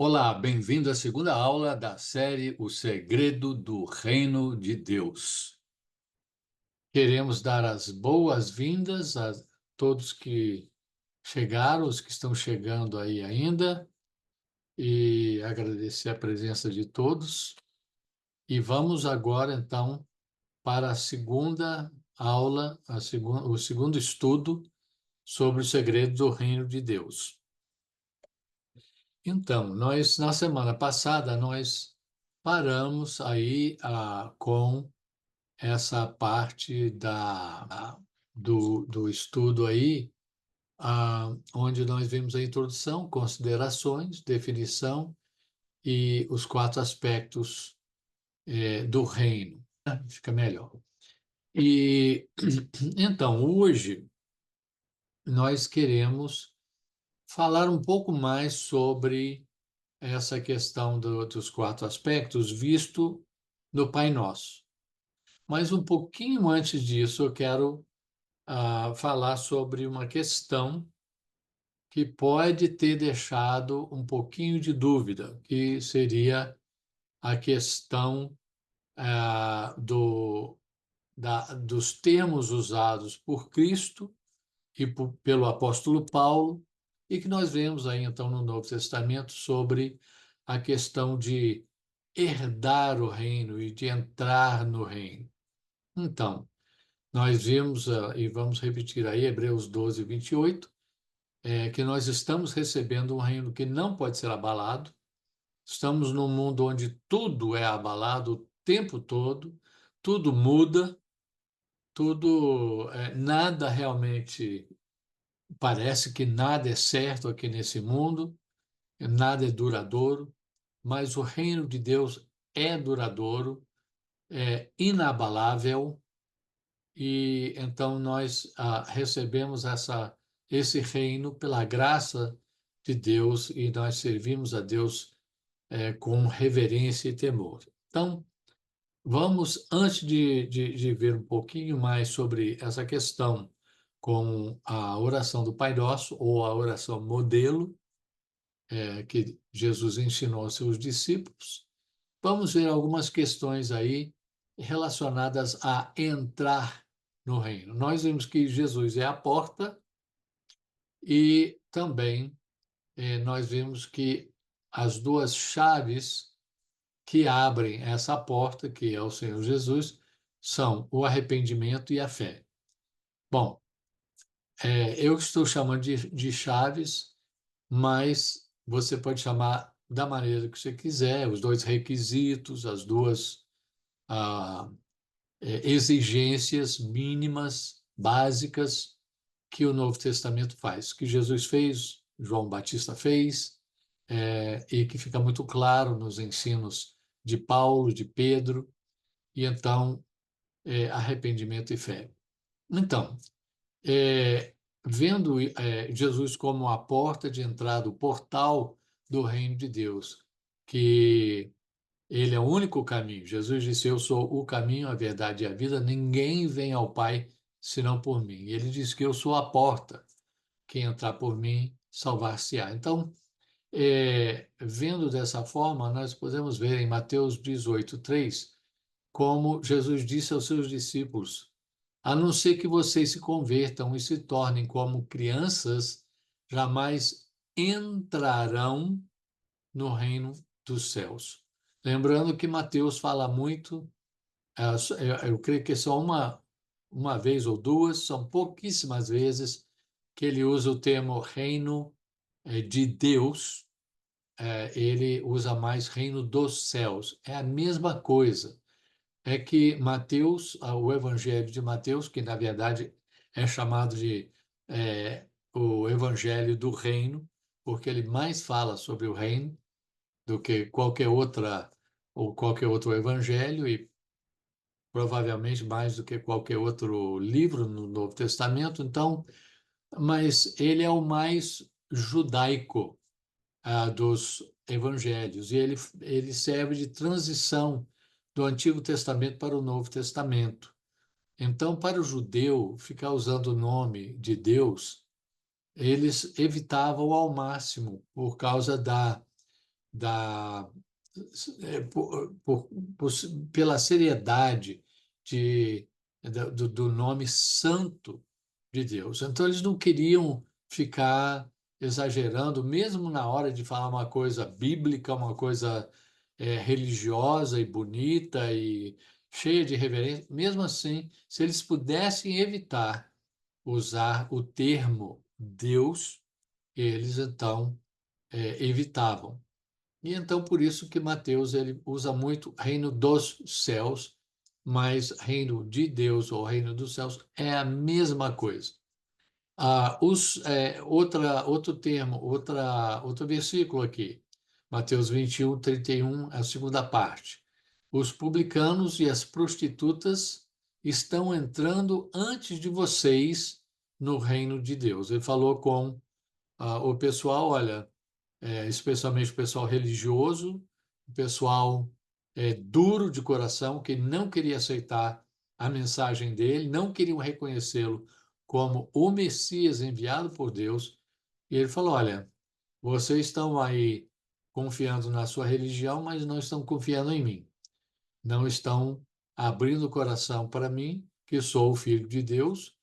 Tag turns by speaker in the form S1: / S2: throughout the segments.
S1: Olá, bem-vindo à segunda aula da série O Segredo do Reino de Deus. Queremos dar as boas-vindas a todos que chegaram, os que estão chegando aí ainda, e agradecer a presença de todos. E vamos agora, então, para a segunda aula, o segundo estudo sobre o segredo do Reino de Deus. Então, na semana passada, nós paramos aí com essa parte do estudo aí, onde nós vimos a introdução, considerações, definição e os quatro aspectos do reino. Fica melhor. E então, hoje, nós queremos falar um pouco mais sobre essa questão dos quatro aspectos visto no Pai Nosso. Mas um pouquinho antes disso, eu quero falar sobre uma questão que pode ter deixado um pouquinho de dúvida, que seria a questão dos termos usados por Cristo e pelo apóstolo Paulo, e que nós vemos aí então no Novo Testamento sobre a questão de herdar o reino e de entrar no reino. Então, nós vimos, e vamos repetir aí, Hebreus 12, 28, que nós estamos recebendo um reino que não pode ser abalado. Estamos num mundo onde tudo é abalado o tempo todo, tudo muda, nada realmente, parece que nada é certo aqui nesse mundo, nada é duradouro, mas o reino de Deus é duradouro, é inabalável. E então nós recebemos esse reino pela graça de Deus e nós servimos a Deus com reverência e temor. Então, vamos, antes de ver um pouquinho mais sobre essa questão com a oração do Pai Nosso, ou a oração modelo, que Jesus ensinou aos seus discípulos, vamos ver algumas questões aí relacionadas a entrar no reino. Nós vimos que Jesus é a porta e também nós vimos que as duas chaves que abrem essa porta, que é o Senhor Jesus, são o arrependimento e a fé. Bom, eu estou chamando de chaves, mas você pode chamar da maneira que você quiser, os dois requisitos, as duas ah, exigências mínimas, básicas, que o Novo Testamento faz, que Jesus fez, João Batista fez, e que fica muito claro nos ensinos de Paulo, de Pedro, e então arrependimento e fé. Então, vendo Jesus como a porta de entrada, o portal do reino de Deus, que ele é o único caminho. Jesus disse: Eu sou o caminho, a verdade e a vida. Ninguém vem ao Pai senão por mim. E ele diz que eu sou a porta. Quem entrar por mim, salvar-se-á. Então, vendo dessa forma, nós podemos ver em Mateus 18:3, como Jesus disse aos seus discípulos: A não ser que vocês se convertam e se tornem como crianças, jamais entrarão no reino dos céus. Lembrando que Mateus fala muito, eu creio que só uma vez ou duas, são pouquíssimas vezes que ele usa o termo reino de Deus, ele usa mais reino dos céus. É a mesma coisa. É que Mateus, o Evangelho de Mateus, que na verdade é chamado de o Evangelho do Reino, porque ele mais fala sobre o reino do que qualquer outra ou qualquer outro evangelho e provavelmente mais do que qualquer outro livro no Novo Testamento. Então, mas ele é o mais judaico dos evangelhos e ele serve de transição do Antigo Testamento para o Novo Testamento. Então, para o judeu, ficar usando o nome de Deus, eles evitavam ao máximo por causa da, pela seriedade do nome santo de Deus. Então, eles não queriam ficar exagerando, mesmo na hora de falar uma coisa bíblica, uma coisa religiosa e bonita e cheia de reverência. Mesmo assim, se eles pudessem evitar usar o termo Deus, eles então evitavam. E então por isso que Mateus ele usa muito reino dos céus, mas reino de Deus ou reino dos céus é a mesma coisa. Outro termo, outro versículo aqui, Mateus 21, 31, a segunda parte. Os publicanos e as prostitutas estão entrando antes de vocês no reino de Deus. Ele falou com o pessoal, olha, especialmente o pessoal religioso, o pessoal duro de coração, que não queria aceitar a mensagem dele, não queriam reconhecê-lo como o Messias enviado por Deus. E ele falou: olha, vocês estão aí confiando na sua religião, mas não estão confiando em mim. Não estão abrindo o coração para mim, que sou o Filho de Deus,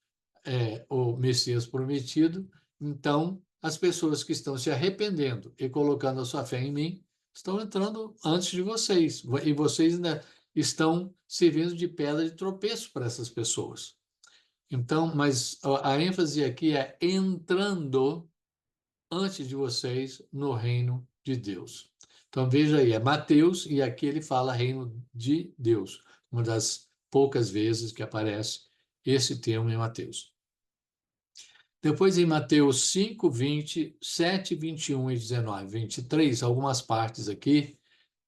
S1: o Messias prometido. Então, as pessoas que estão se arrependendo e colocando a sua fé em mim estão entrando antes de vocês. E vocês ainda estão servindo de pedra de tropeço para essas pessoas. Então, mas a ênfase aqui é entrando antes de vocês no reino de Deus. Então, veja aí, é Mateus, e aqui ele fala reino de Deus, uma das poucas vezes que aparece esse termo em Mateus. Depois, em Mateus 5, 20, 7, 21 e 19, 23, algumas partes aqui,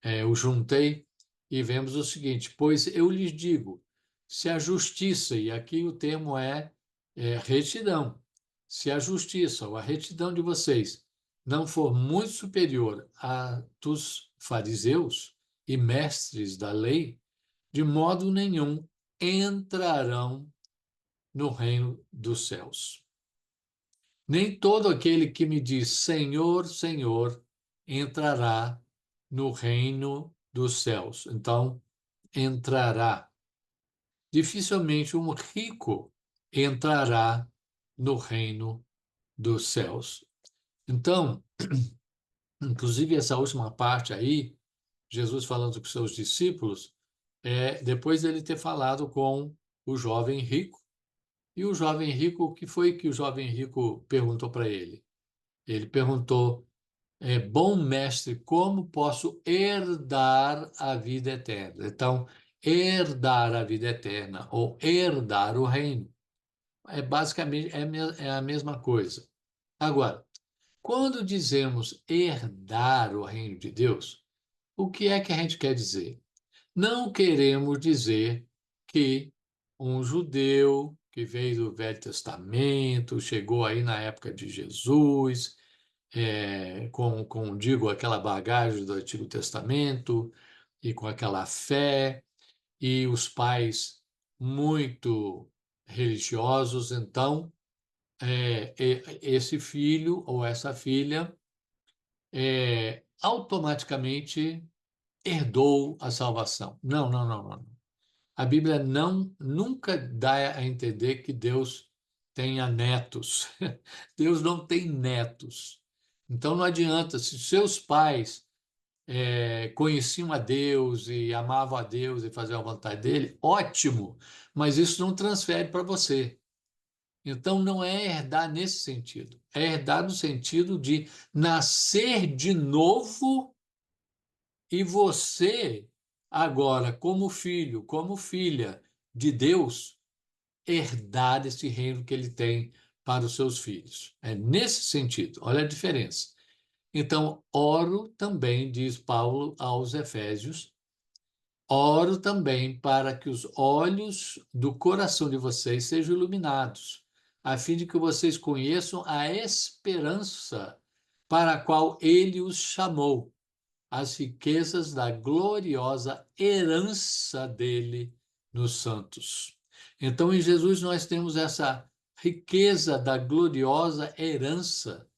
S1: eu juntei e vemos o seguinte: pois eu lhes digo, se a justiça, e aqui o termo retidão, se a justiça ou a retidão de vocês não for muito superior à dos fariseus e mestres da lei, de modo nenhum entrarão no reino dos céus. Nem todo aquele que me diz Senhor, Senhor, entrará no reino dos céus. Então, entrará. Dificilmente um rico entrará no reino dos céus. Então, inclusive essa última parte aí, Jesus falando com seus discípulos, depois dele ter falado com o jovem rico. E o jovem rico, o que foi que o jovem rico perguntou para ele? Ele perguntou: bom mestre, como posso herdar a vida eterna? Então, herdar a vida eterna ou herdar o reino basicamente é a mesma coisa. Agora, quando dizemos herdar o reino de Deus, o que é que a gente quer dizer? Não queremos dizer que um judeu que veio do Velho Testamento, chegou aí na época de Jesus, digo, aquela bagagem do Antigo Testamento e com aquela fé, e os pais muito religiosos, então, esse filho ou essa filha automaticamente herdou a salvação. Não, não, não, não. A Bíblia nunca dá a entender que Deus tenha netos. Deus não tem netos. Então não adianta, se seus pais conheciam a Deus e amavam a Deus e faziam a vontade dele, ótimo, mas isso não transfere para você. Então não é herdar nesse sentido, é herdar no sentido de nascer de novo e você, agora, como filho, como filha de Deus, herdar esse reino que ele tem para os seus filhos. É nesse sentido, olha a diferença. Então, oro também, diz Paulo aos Efésios, oro também para que os olhos do coração de vocês sejam iluminados, a fim de que vocês conheçam a esperança para a qual ele os chamou, as riquezas da gloriosa herança dele nos santos. Então, em Jesus, nós temos essa riqueza da gloriosa herança.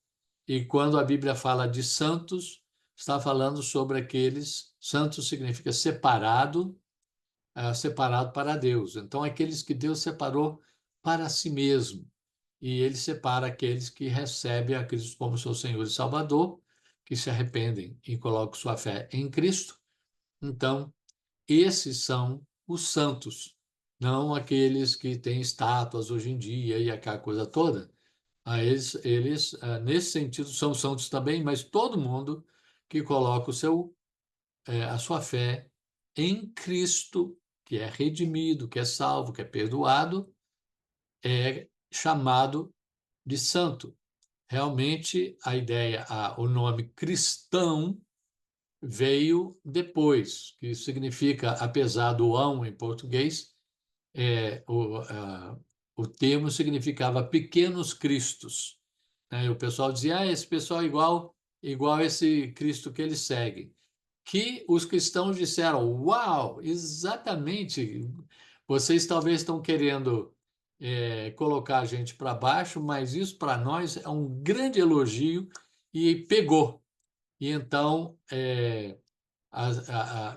S1: E quando a Bíblia fala de santos, está falando sobre aqueles, santo significa separado, separado para Deus. Então, aqueles que Deus separou para si mesmo. E ele separa aqueles que recebem a Cristo como seu Senhor e Salvador, que se arrependem e colocam sua fé em Cristo. Então, esses são os santos, não aqueles que têm estátuas hoje em dia e aquela coisa toda. Nesse sentido, são santos também, mas todo mundo que coloca a sua fé em Cristo, que é redimido, que é salvo, que é perdoado, é chamado de santo. Realmente, a ideia, o nome cristão veio depois, que significa, apesar do ão em português, o termo significava pequenos cristos, né? E o pessoal dizia, esse pessoal é igual esse Cristo que eles seguem. Que os cristãos disseram, uau, exatamente, vocês talvez estão querendo colocar a gente para baixo, mas isso para nós é um grande elogio e pegou. E então,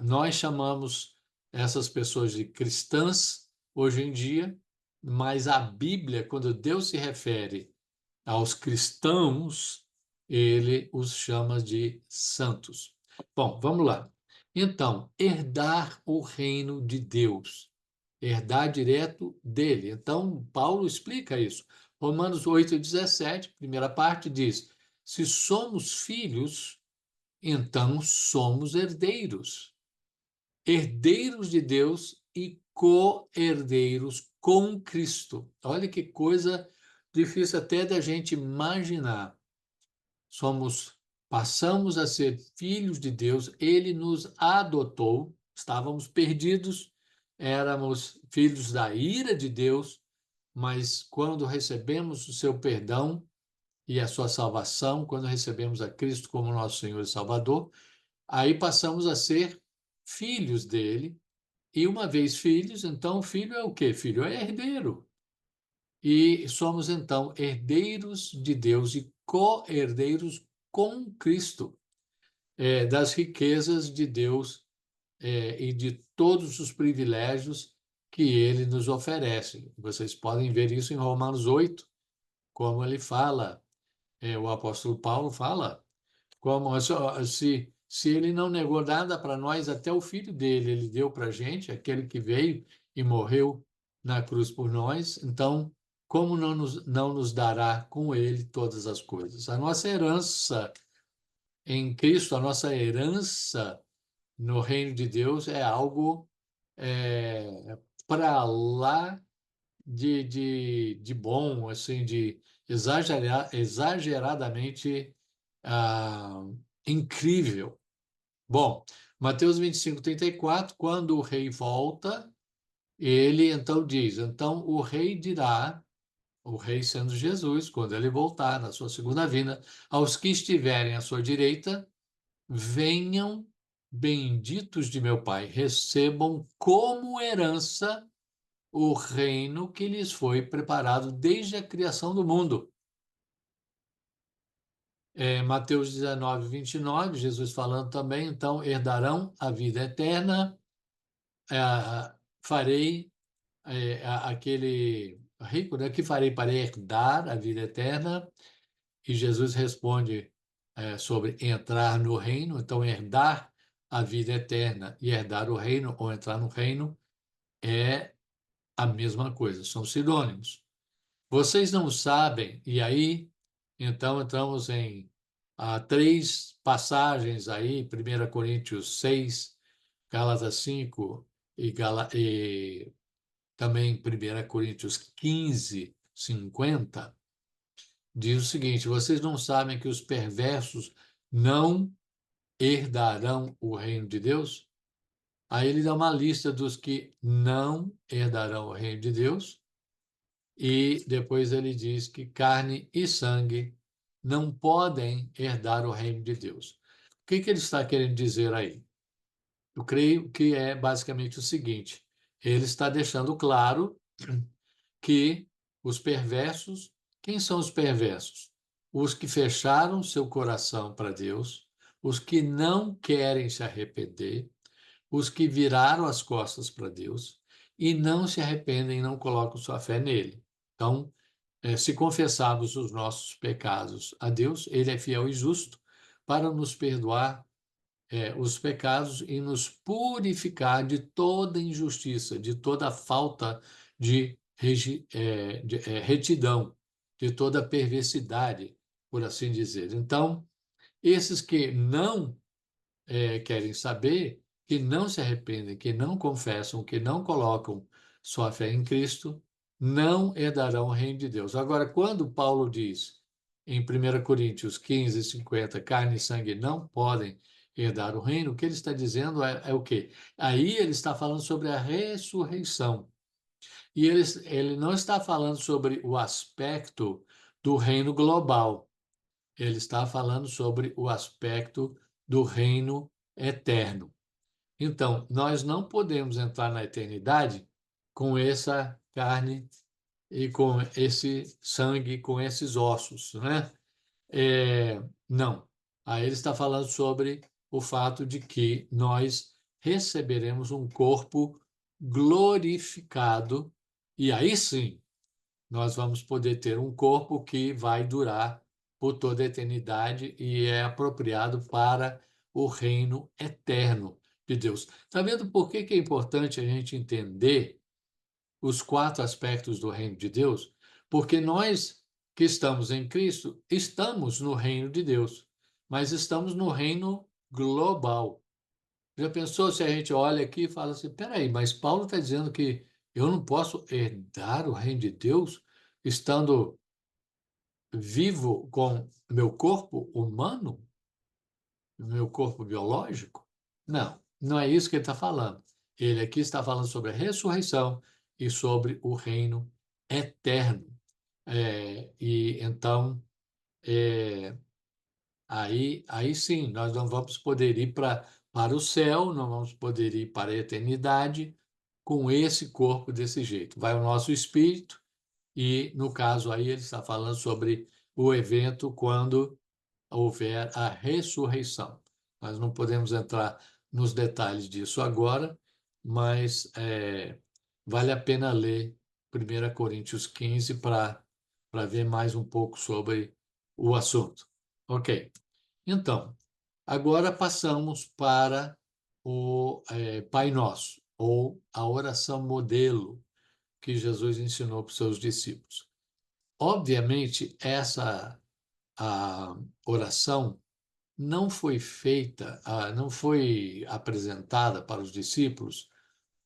S1: nós chamamos essas pessoas de cristãs hoje em dia, mas a Bíblia, quando Deus se refere aos cristãos, ele os chama de santos. Bom, vamos lá. Então, herdar o reino de Deus, herdar direto dele. Então, Paulo explica isso. Romanos 8:17, primeira parte, diz: se somos filhos, então somos herdeiros, herdeiros de Deus e co-herdeiros com Cristo. Olha que coisa difícil até da gente imaginar. Passamos a ser filhos de Deus, ele nos adotou, estávamos perdidos, éramos filhos da ira de Deus, mas quando recebemos o seu perdão e a sua salvação, quando recebemos a Cristo como nosso Senhor e Salvador, aí passamos a ser filhos dele, e uma vez filhos, então filho é o quê? Filho é herdeiro. E somos então herdeiros de Deus e co-herdeiros com Cristo, das riquezas de Deus e de todos os privilégios que ele nos oferece. Vocês podem ver isso em Romanos 8, como ele fala, o apóstolo Paulo fala, como se ele não negou nada para nós, até o filho dele, ele deu para a gente, aquele que veio e morreu na cruz por nós, então, como não nos dará com ele todas as coisas? A nossa herança em Cristo, a nossa herança no reino de Deus é algo para lá de bom, assim, de exageradamente ah, incrível. Bom, Mateus 25:34, quando o rei volta, ele então diz, então o rei dirá, o rei sendo Jesus, quando ele voltar na sua segunda vinda, aos que estiverem à sua direita, venham benditos de meu Pai, recebam como herança o reino que lhes foi preparado desde a criação do mundo. Mateus 19:29, Jesus falando também, então herdarão a vida eterna, farei aquele rico, né, que farei para herdar a vida eterna? E Jesus responde sobre entrar no reino, então herdar a vida eterna e herdar o reino ou entrar no reino é a mesma coisa, são sinônimos. Vocês não sabem, e aí, então, entramos em três passagens aí, 1 Coríntios 6, Gálatas 5 e também 1 Coríntios 15:50, diz o seguinte: vocês não sabem que os perversos não herdarão o reino de Deus? Aí ele dá uma lista dos que não herdarão o reino de Deus. E depois ele diz que carne e sangue não podem herdar o reino de Deus. O que ele está querendo dizer aí? Eu creio que é basicamente o seguinte: ele está deixando claro que os perversos, quem são os perversos? Os que fecharam seu coração para Deus, os que não querem se arrepender, os que viraram as costas para Deus e não se arrependem e não colocam sua fé nele. Então, se confessarmos os nossos pecados a Deus, ele é fiel e justo para nos perdoar os pecados e nos purificar de toda injustiça, de toda falta de retidão, de toda perversidade, por assim dizer. Então, esses que não querem saber, que não se arrependem, que não confessam, que não colocam sua fé em Cristo, não herdarão o reino de Deus. Agora, quando Paulo diz em 1 Coríntios 15:50, carne e sangue não podem herdar o reino, o que ele está dizendo é o quê? Aí ele está falando sobre a ressurreição. E ele não está falando sobre o aspecto do reino global. Ele está falando sobre o aspecto do reino eterno. Então, nós não podemos entrar na eternidade com essa carne e com esse sangue, com esses ossos, né? Não. Aí ele está falando sobre o fato de que nós receberemos um corpo glorificado, e aí sim nós vamos poder ter um corpo que vai durar por toda a eternidade e é apropriado para o reino eterno de Deus. Está vendo por que é importante a gente entender os 4 aspectos do reino de Deus? Porque nós que estamos em Cristo, estamos no reino de Deus, mas estamos no reino global. Já pensou se a gente olha aqui e fala assim, peraí, mas Paulo está dizendo que eu não posso herdar o reino de Deus estando vivo com meu corpo humano, meu corpo biológico? Não, não é isso que ele está falando. Ele aqui está falando sobre a ressurreição e sobre o reino eterno. E então, é, aí sim, nós não vamos poder ir para o céu, não vamos poder ir para a eternidade com esse corpo desse jeito. Vai o nosso espírito, e no caso aí ele está falando sobre o evento quando houver a ressurreição. Nós não podemos entrar nos detalhes disso agora, mas vale a pena ler 1 Coríntios 15 para ver mais um pouco sobre o assunto. Ok. Então, agora passamos para o Pai Nosso, ou a oração modelo que Jesus ensinou para os seus discípulos. Obviamente, essa a oração não foi feita, não foi apresentada para os discípulos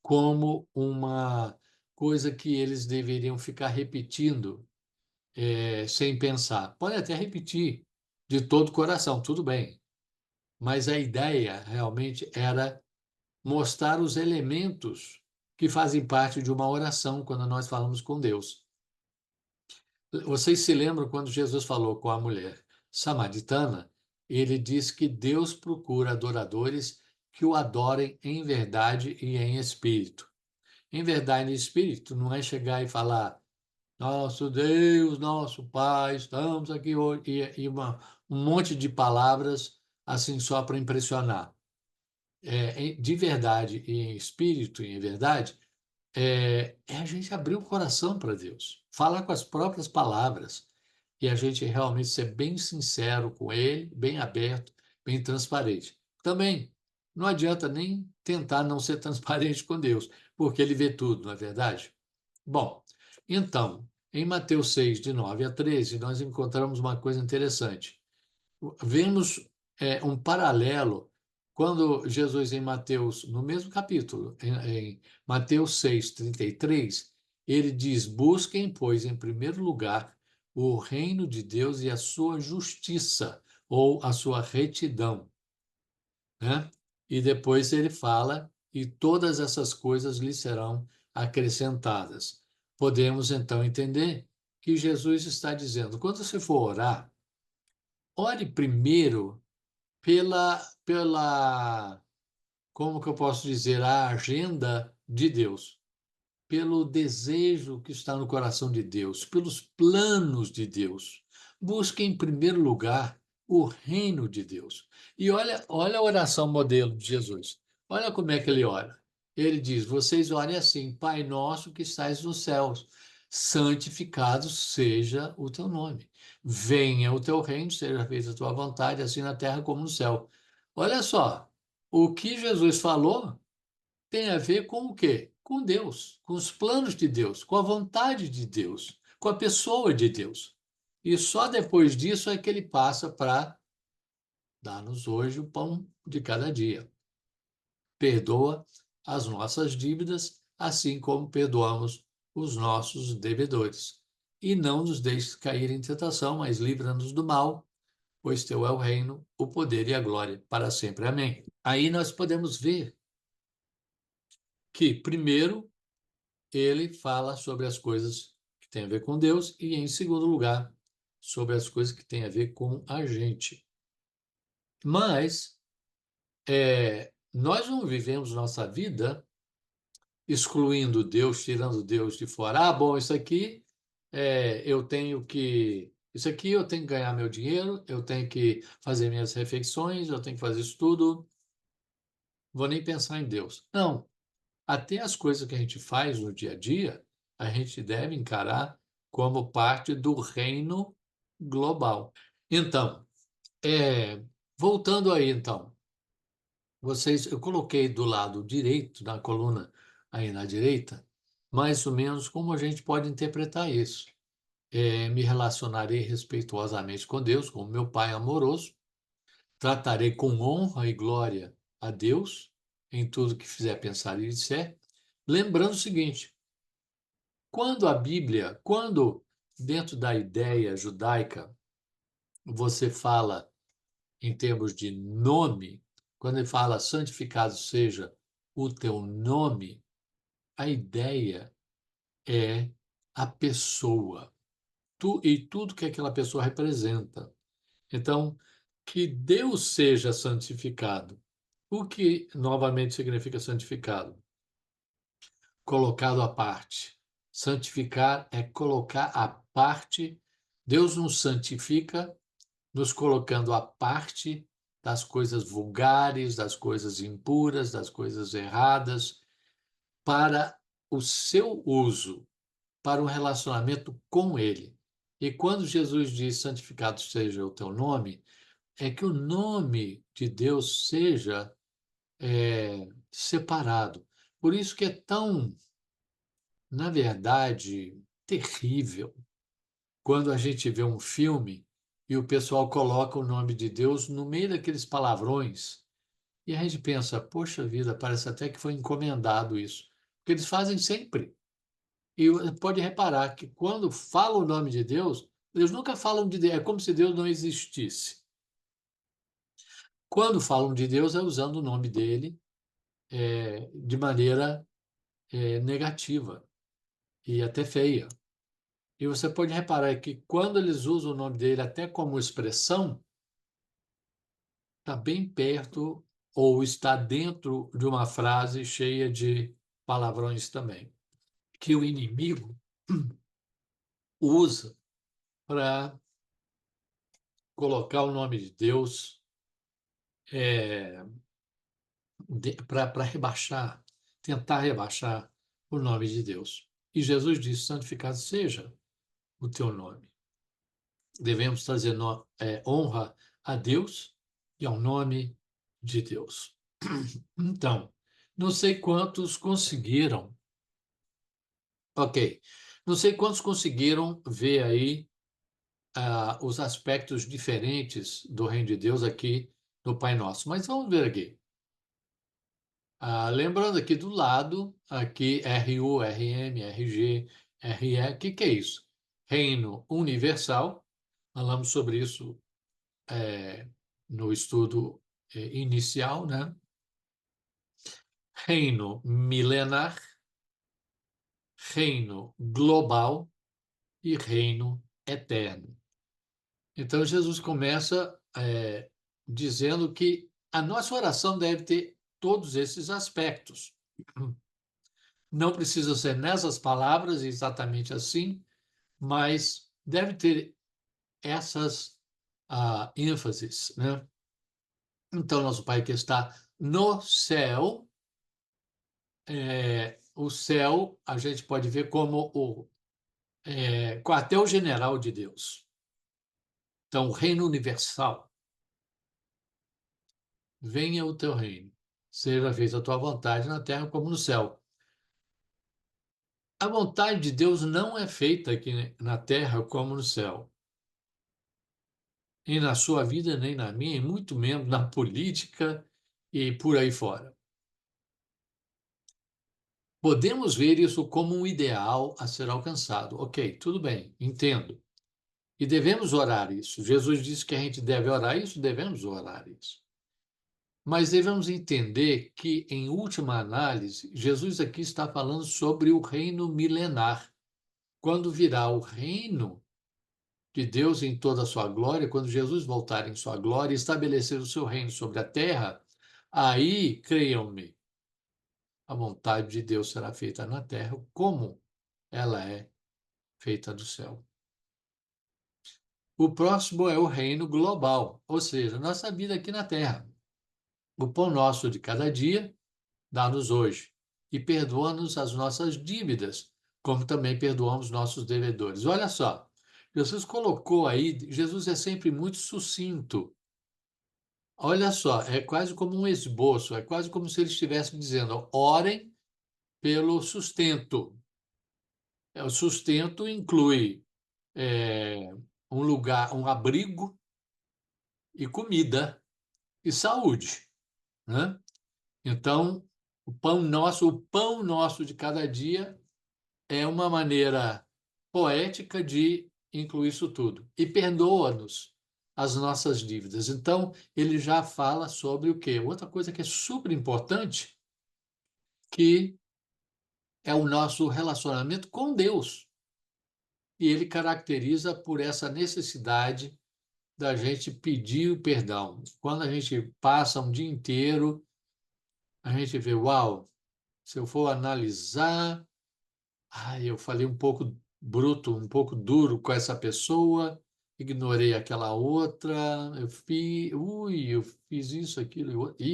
S1: como uma coisa que eles deveriam ficar repetindo sem pensar. Pode até repetir de todo o coração, tudo bem, mas a ideia realmente era mostrar os elementos que fazem parte de uma oração quando nós falamos com Deus. Vocês se lembram quando Jesus falou com a mulher samaritana? Ele diz que Deus procura adoradores que o adorem em verdade e em espírito. Em verdade e em espírito não é chegar e falar, nosso Deus, nosso Pai, estamos aqui hoje, e um monte de palavras assim só para impressionar. De verdade e em espírito e em verdade, é a gente abrir o coração para Deus, falar com as próprias palavras e a gente realmente ser bem sincero com Ele, bem aberto, bem transparente. Também não adianta nem tentar não ser transparente com Deus, porque Ele vê tudo, não é verdade? Bom, então, em Mateus 6, de 9 a 13, nós encontramos uma coisa interessante. Vemos um paralelo quando Jesus, em Mateus, no mesmo capítulo, em Mateus 6:33, ele diz: busquem, pois, em primeiro lugar, o reino de Deus e a sua justiça, ou a sua retidão, né? E depois ele fala: e todas essas coisas lhe serão acrescentadas. Podemos então entender que Jesus está dizendo: quando você for orar, ore primeiro pela, como que eu posso dizer, a agenda de Deus, pelo desejo que está no coração de Deus, pelos planos de Deus. Busque em primeiro lugar o reino de Deus. E olha a oração modelo de Jesus. Olha como é que ele ora. Ele diz: vocês orem assim, Pai nosso que estais nos céus, santificado seja o teu nome. Venha o teu reino, seja feita a tua vontade, assim na terra como no céu. Olha só, o que Jesus falou tem a ver com o quê? Com Deus, com os planos de Deus, com a vontade de Deus, com a pessoa de Deus. E só depois disso é que ele passa para dar-nos hoje o pão de cada dia. Perdoa as nossas dívidas, assim como perdoamos os nossos devedores. E não nos deixes cair em tentação, mas livra-nos do mal, pois teu é o reino, o poder e a glória para sempre. Amém. Aí nós podemos ver que, primeiro, ele fala sobre as coisas que têm a ver com Deus e, em segundo lugar, sobre as coisas que têm a ver com a gente. Mas nós não vivemos nossa vida excluindo Deus, tirando Deus de fora. Ah, bom, isso aqui eu tenho que. Isso aqui eu tenho que ganhar meu dinheiro, eu tenho que fazer minhas refeições, eu tenho que fazer isso tudo. Vou nem pensar em Deus. Não. Até as coisas que a gente faz no dia a dia, a gente deve encarar como parte do reino global. Então, voltando aí, então, eu coloquei do lado direito, na coluna aí na direita, mais ou menos como a gente pode interpretar isso. Me relacionarei respeituosamente com Deus, como meu Pai amoroso, tratarei com honra e glória a Deus em tudo que fizer, pensar e disser, lembrando o seguinte: quando dentro da ideia judaica você fala em termos de nome, quando ele fala santificado seja o teu nome, a ideia é a pessoa, e tudo que aquela pessoa representa. Então, que Deus seja santificado. O que novamente significa santificado? Colocado à parte. Santificar é colocar à parte. Deus nos santifica, nos colocando à parte das coisas vulgares, das coisas impuras, das coisas erradas, para o seu uso, para um relacionamento com Ele. E quando Jesus diz: santificado seja o teu nome, é que o nome de Deus seja separado. Por isso que é tão, na verdade, terrível quando a gente vê um filme e o pessoal coloca o nome de Deus no meio daqueles palavrões. E a gente pensa, poxa vida, parece até que foi encomendado isso. Porque eles fazem sempre. E pode reparar que quando falam o nome de Deus, eles nunca falam de Deus, é como se Deus não existisse. Quando falam de Deus, é usando o nome dele de maneira negativa e até feia. E você pode reparar que quando eles usam o nome dele até como expressão, está bem perto ou está dentro de uma frase cheia de palavrões também, que o inimigo usa para colocar o nome de Deus, para rebaixar, tentar rebaixar o nome de Deus. E Jesus disse: santificado seja o teu nome. Devemos trazer honra a Deus e ao nome de Deus. Então, não sei quantos conseguiram, ok, não sei quantos conseguiram ver aí os aspectos diferentes do reino de Deus aqui no Pai Nosso, mas vamos ver aqui. Lembrando aqui do lado, aqui RU, RM, RG, RE, o que é isso? Reino universal, falamos sobre isso no estudo inicial, né? Reino milenar, reino global e reino eterno. Então, Jesus começa dizendo que a nossa oração deve ter todos esses aspectos. Não precisa ser nessas palavras exatamente assim, mas deve ter essas a ênfase, né? Então, nosso Pai que está no céu, o céu a gente pode ver como o quartel-general de Deus. Então, o reino universal, venha o teu reino, seja feita a tua vontade na terra como no céu. A vontade de Deus não é feita aqui na terra como no céu. Nem na sua vida, nem na minha, e muito menos na política e por aí fora. Podemos ver isso como um ideal a ser alcançado. Ok, tudo bem, entendo. E devemos orar isso. Jesus disse que a gente deve orar isso, devemos orar isso. Mas devemos entender que, em última análise, Jesus aqui está falando sobre o reino milenar. Quando virá o reino de Deus em toda a sua glória, quando Jesus voltar em sua glória e estabelecer o seu reino sobre a terra, aí, creiam-me, a vontade de Deus será feita na terra como ela é feita do céu. O próximo é o reino global, ou seja, nossa vida aqui na terra. O pão nosso de cada dia, dá-nos hoje, e perdoa-nos as nossas dívidas, como também perdoamos nossos devedores. Olha só, Jesus colocou aí, Jesus é sempre muito sucinto. Olha só, é quase como um esboço, é quase como se ele estivesse dizendo: orem pelo sustento. O sustento inclui é, um lugar, um abrigo e comida e saúde, né? Então, o pão nosso de cada dia é uma maneira poética de incluir isso tudo. E perdoa-nos as nossas dívidas. Então, ele já fala sobre o quê? Outra coisa que é super importante, que é o nosso relacionamento com Deus. E ele caracteriza por essa necessidade da gente pedir o perdão. Quando a gente passa um dia inteiro, a gente vê, uau, se eu for analisar, eu falei um pouco bruto, um pouco duro com essa pessoa, ignorei aquela outra, eu fiz isso, aquilo e outro.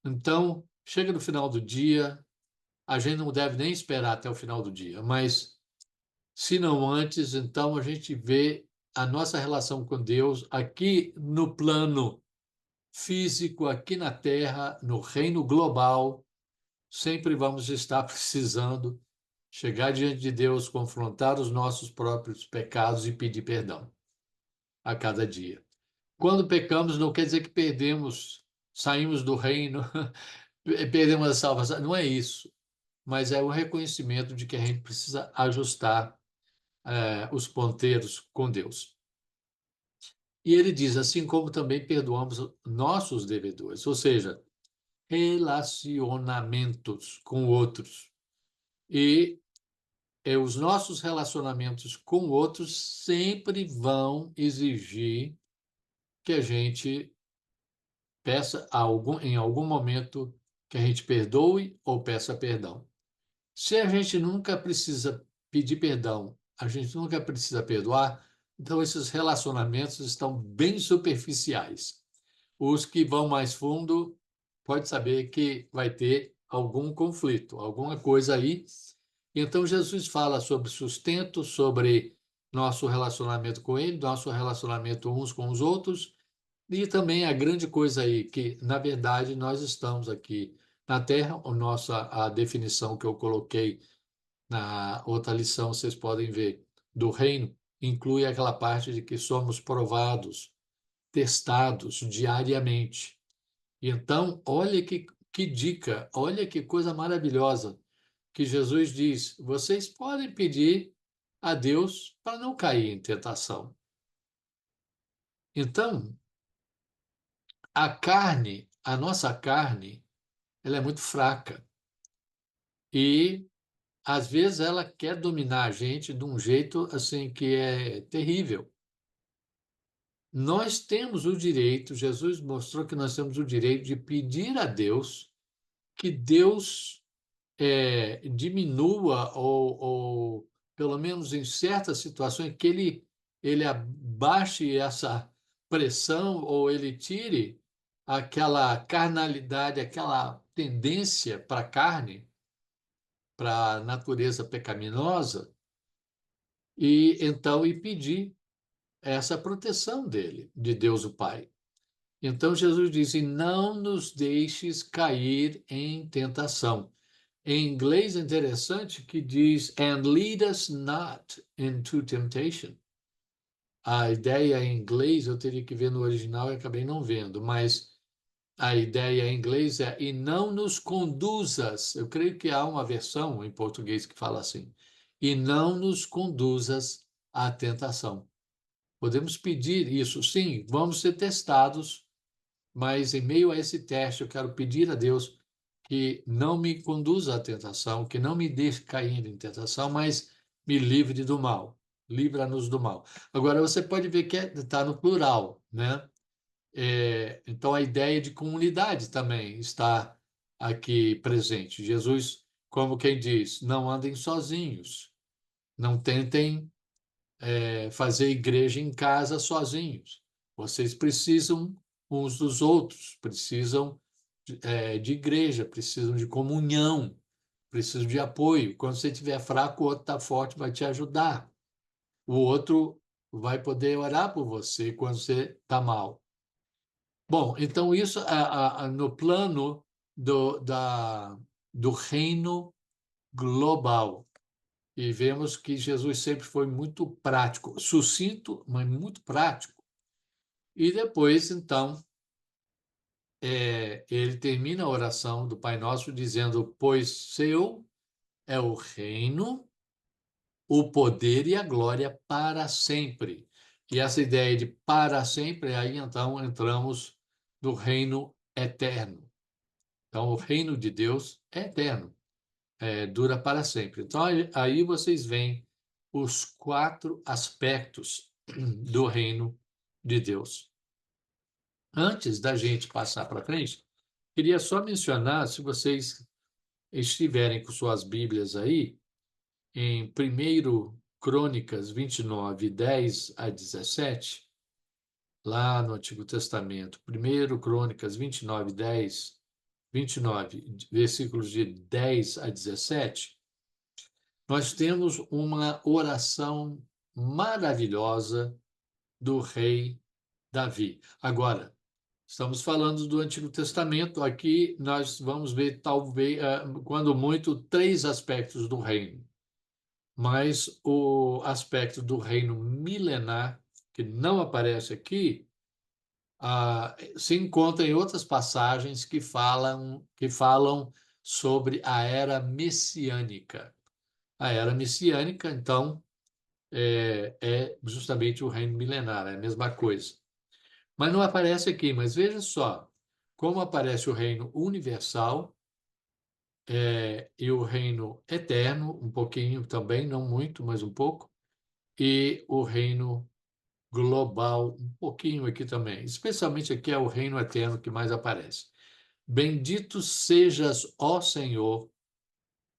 S1: Então, chega no final do dia, a gente não deve nem esperar até o final do dia, mas se não antes, então a gente vê a nossa relação com Deus aqui no plano físico, aqui na Terra, no reino global, sempre vamos estar precisando chegar diante de Deus, confrontar os nossos próprios pecados e pedir perdão a cada dia. Quando pecamos, não quer dizer que perdemos, saímos do reino, perdemos a salvação. Não é isso, mas é o reconhecimento de que a gente precisa ajustar os ponteiros com Deus. E ele diz, assim como também perdoamos nossos devedores, ou seja, relacionamentos com outros. E os nossos relacionamentos com outros sempre vão exigir que a gente peça em algum momento que a gente perdoe ou peça perdão. Se a gente nunca precisa pedir perdão, a gente nunca precisa perdoar, então esses relacionamentos estão bem superficiais. Os que vão mais fundo, pode saber que vai ter algum conflito, alguma coisa aí. Então Jesus fala sobre sustento, sobre nosso relacionamento com Ele, nosso relacionamento uns com os outros, e também a grande coisa aí, que na verdade nós estamos aqui na Terra, a definição que eu coloquei na outra lição, vocês podem ver, do reino, inclui aquela parte de que somos provados, testados diariamente. E então, olha que dica, olha que coisa maravilhosa que Jesus diz: vocês podem pedir a Deus para não cair em tentação. Então, a nossa carne, ela é muito fraca e às vezes ela quer dominar a gente de um jeito assim que é terrível. Nós temos o direito, Jesus mostrou que nós temos o direito de pedir a Deus que Deus diminua ou, pelo menos em certas situações, que ele abaixe pressão ou ele tire aquela carnalidade, aquela tendência para a carne, para a natureza pecaminosa, e então pedir essa proteção dele, de Deus o Pai. Então Jesus disse: não nos deixes cair em tentação. Em inglês é interessante que diz: and lead us not into temptation. A ideia em inglês, eu teria que ver no original e acabei não vendo, mas a ideia em inglês é: e não nos conduzas. Eu creio que há uma versão em português que fala assim: e não nos conduzas à tentação. Podemos pedir isso, sim, vamos ser testados, mas em meio a esse teste eu quero pedir a Deus que não me conduza à tentação, que não me deixe cair em tentação, mas me livre do mal. Livra-nos do mal. Agora, você pode ver que está no plural, né? Então, a ideia de comunidade também está aqui presente. Jesus, como quem diz, não andem sozinhos, não tentem fazer igreja em casa sozinhos. Vocês precisam uns dos outros, precisam de igreja, precisam de comunhão, precisam de apoio. Quando você estiver fraco, o outro está forte, vai te ajudar. O outro vai poder orar por você quando você está mal. Bom, então isso no plano do reino global. E vemos que Jesus sempre foi muito prático, sucinto, mas muito prático. E depois, então, ele termina a oração do Pai Nosso dizendo: pois seu é o reino, o poder e a glória para sempre. E essa ideia de para sempre, aí então entramos no reino eterno. Então, o reino de Deus é eterno, dura para sempre. Então, aí vocês veem os 4 aspectos do reino de Deus. Antes da gente passar para frente, queria só mencionar, se vocês estiverem com suas Bíblias aí, em 1 Crônicas 29, 10 a 17, lá no Antigo Testamento, 1 Crônicas 29, 10, 29, versículos de 10 a 17, nós temos uma oração maravilhosa do rei Davi. Agora, estamos falando do Antigo Testamento. Aqui nós vamos ver, talvez, quando muito, 3 aspectos do reino. Mas o aspecto do reino milenar, que não aparece aqui, se encontra em outras passagens que falam sobre a era messiânica. A era messiânica, então, é justamente o reino milenar, é a mesma coisa. Mas não aparece aqui, mas veja só, como aparece o reino universal e o reino eterno, um pouquinho também, não muito, mas um pouco, e o reino global, um pouquinho aqui também. Especialmente aqui é o reino eterno que mais aparece. Bendito sejas, ó Senhor,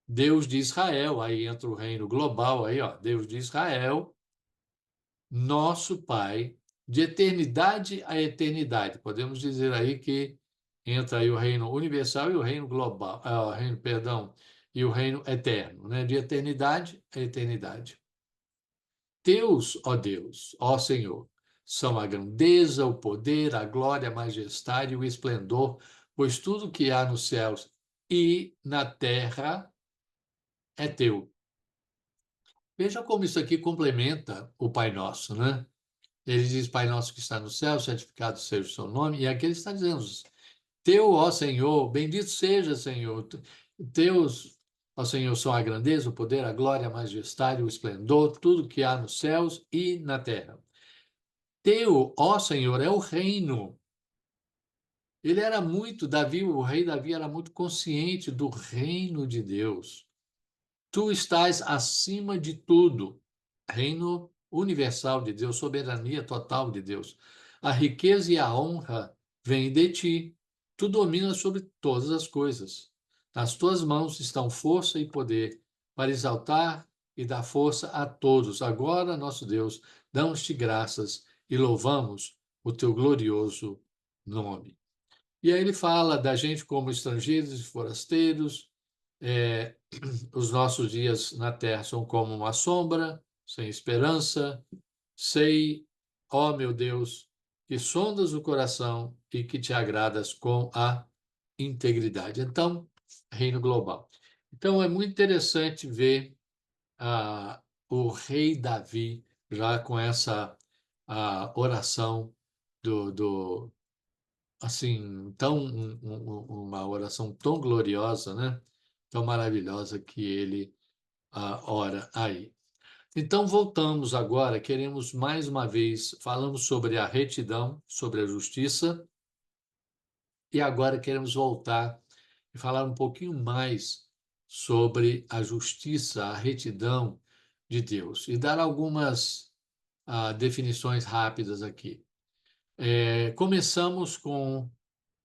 S1: Deus de Israel. Aí entra o reino global, aí, ó, Deus de Israel, nosso Pai, de eternidade a eternidade. Podemos dizer aí que entra aí o reino universal e o reino global, perdão, e o reino eterno, né? De eternidade a eternidade. Teus, ó Deus, ó Senhor, são a grandeza, o poder, a glória, a majestade e o esplendor, pois tudo que há nos céus e na terra é teu. Veja como isso aqui complementa o Pai Nosso, né? Ele diz: Pai nosso que está no céu, santificado seja o seu nome. E aqui ele está dizendo: teu, ó Senhor, bendito seja, Senhor. Teus, ó Senhor, são a grandeza, o poder, a glória, a majestade, o esplendor, tudo que há nos céus e na terra. Teu, ó Senhor, é o reino. Ele era muito, Davi, o rei Davi era muito consciente do reino de Deus. Tu estás acima de tudo. Reino universal de Deus, soberania total de Deus. A riqueza e a honra vêm de ti. Tu dominas sobre todas as coisas. Nas tuas mãos estão força e poder para exaltar e dar força a todos. Agora, nosso Deus, damos-te graças e louvamos o teu glorioso nome. E aí ele fala da gente como estrangeiros e forasteiros, é, os nossos dias na terra são como uma sombra, sem esperança. Sei, ó meu Deus, que sondas o coração e que te agradas com a integridade. Então, reino global. Então, é muito interessante ver o rei Davi já com essa oração do assim, uma oração tão gloriosa, né? Tão maravilhosa que ele ora aí. Então, voltamos agora, queremos mais uma vez, falamos sobre a retidão, sobre a justiça, e agora queremos voltar e falar um pouquinho mais sobre a justiça, a retidão de Deus, e dar algumas definições rápidas aqui. Começamos com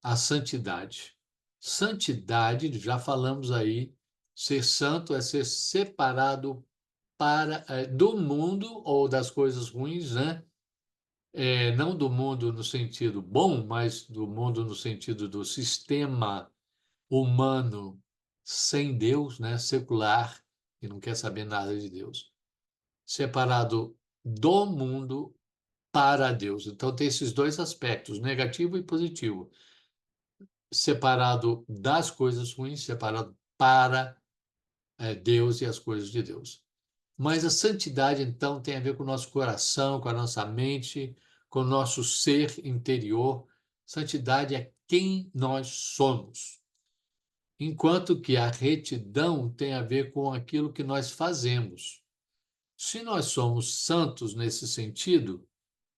S1: a santidade. Santidade, já falamos aí, ser santo é ser separado do mundo ou das coisas ruins, né? Não do mundo no sentido bom, mas do mundo no sentido do sistema humano sem Deus, né? Secular, que não quer saber nada de Deus. Separado do mundo para Deus. Então tem esses dois aspectos, negativo e positivo. Separado das coisas ruins, separado para Deus e as coisas de Deus. Mas a santidade, então, tem a ver com o nosso coração, com a nossa mente, com o nosso ser interior. Santidade é quem nós somos. Enquanto que a retidão tem a ver com aquilo que nós fazemos. Se nós somos santos nesse sentido,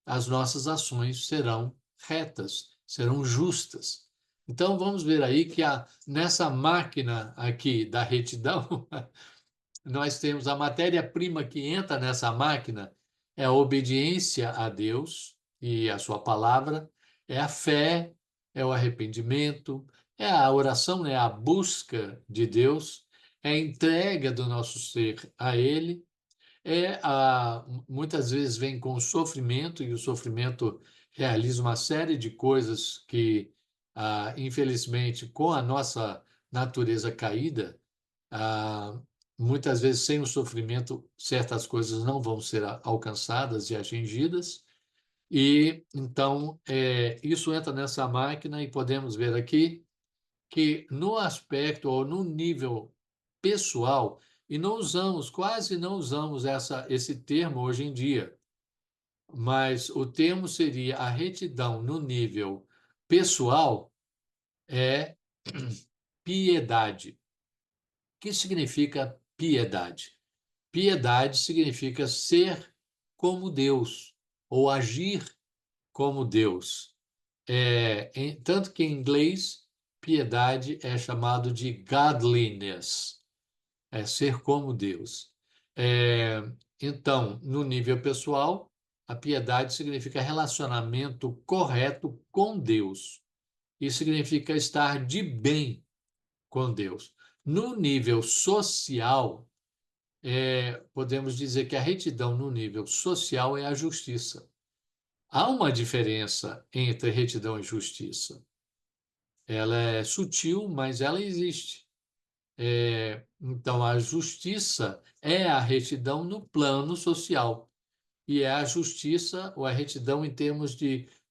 S1: as nossas ações serão retas, serão justas. Então, vamos ver aí que nessa máquina aqui da retidão, nós temos a matéria-prima que entra nessa máquina é a obediência a Deus e a sua palavra, é a fé, é o arrependimento, é a oração, é a busca de Deus, é a entrega do nosso ser a Ele, muitas vezes vem com o sofrimento, e o sofrimento realiza uma série de coisas que, infelizmente, com a nossa natureza caída, ah, muitas vezes sem o sofrimento, certas coisas não vão ser alcançadas e atingidas. E então isso entra nessa máquina e podemos ver aqui que no aspecto ou no nível pessoal, e não usamos, quase não usamos esse termo hoje em dia, mas o termo seria a retidão no nível pessoal é piedade. O que significa piedade? Piedade significa ser como Deus ou agir como Deus. Tanto que em inglês, piedade é chamado de godliness, é ser como Deus. Então, no nível pessoal, a piedade significa relacionamento correto com Deus. Isso significa estar de bem com Deus. No nível social, podemos dizer que a retidão no nível social é a justiça. Há uma diferença entre retidão e justiça. Ela é sutil, mas ela existe. Então, a justiça é a retidão no plano social e é a justiça ou a retidão em termos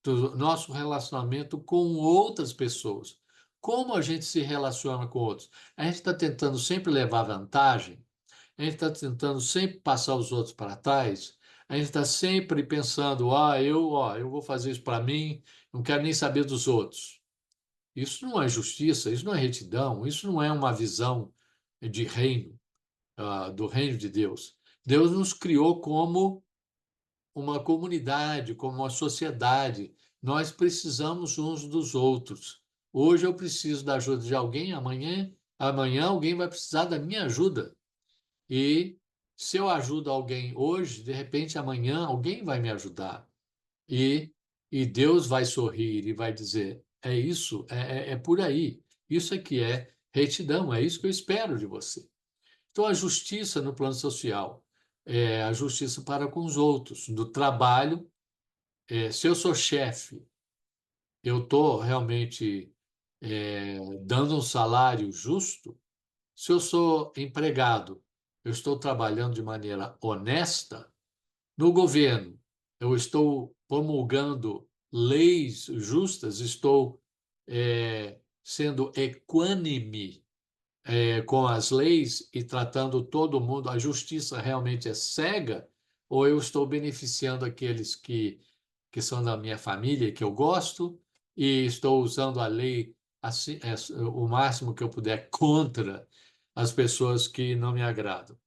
S1: do nosso relacionamento com outras pessoas. Como a gente se relaciona com outros? A gente está tentando sempre levar vantagem, a gente está tentando sempre passar os outros para trás, a gente está sempre pensando, eu vou fazer isso para mim, não quero nem saber dos outros. Isso não é justiça, isso não é retidão, isso não é uma visão de reino, do reino de Deus. Deus nos criou como uma comunidade, como uma sociedade. Nós precisamos uns dos outros. Hoje eu preciso da ajuda de alguém, amanhã alguém vai precisar da minha ajuda. E se eu ajudo alguém hoje, de repente amanhã alguém vai me ajudar. E, e Deus vai sorrir e vai dizer: é isso, é por aí. Isso é que é retidão, é isso que eu espero de você. Então, a justiça no plano social é a justiça para com os outros, do trabalho, Se eu sou chefe, eu estou realmente dando um salário justo? Se eu sou empregado, eu estou trabalhando de maneira honesta? No governo, eu estou promulgando leis justas, estou sendo equânime com as leis e tratando todo mundo, a justiça realmente é cega, ou eu estou beneficiando aqueles que são da minha família, que eu gosto, e estou usando a lei assim, o máximo que eu puder contra as pessoas que não me agradam.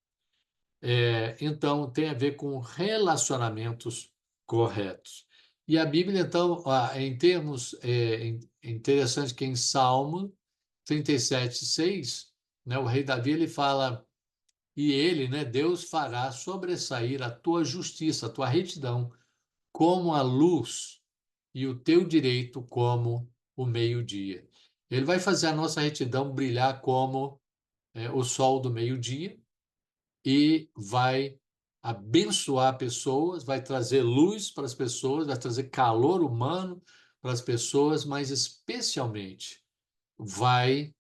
S1: Então, tem a ver com relacionamentos corretos. E a Bíblia, então, em termos, interessante que em Salmo 37:6, né, o rei Davi ele fala, e ele, né, Deus fará sobressair a tua justiça, a tua retidão, como a luz, e o teu direito como o meio-dia. Ele vai fazer a nossa retidão brilhar como o sol do meio-dia, e vai abençoar pessoas, vai trazer luz para as pessoas, vai trazer calor humano para as pessoas, mas especialmente vai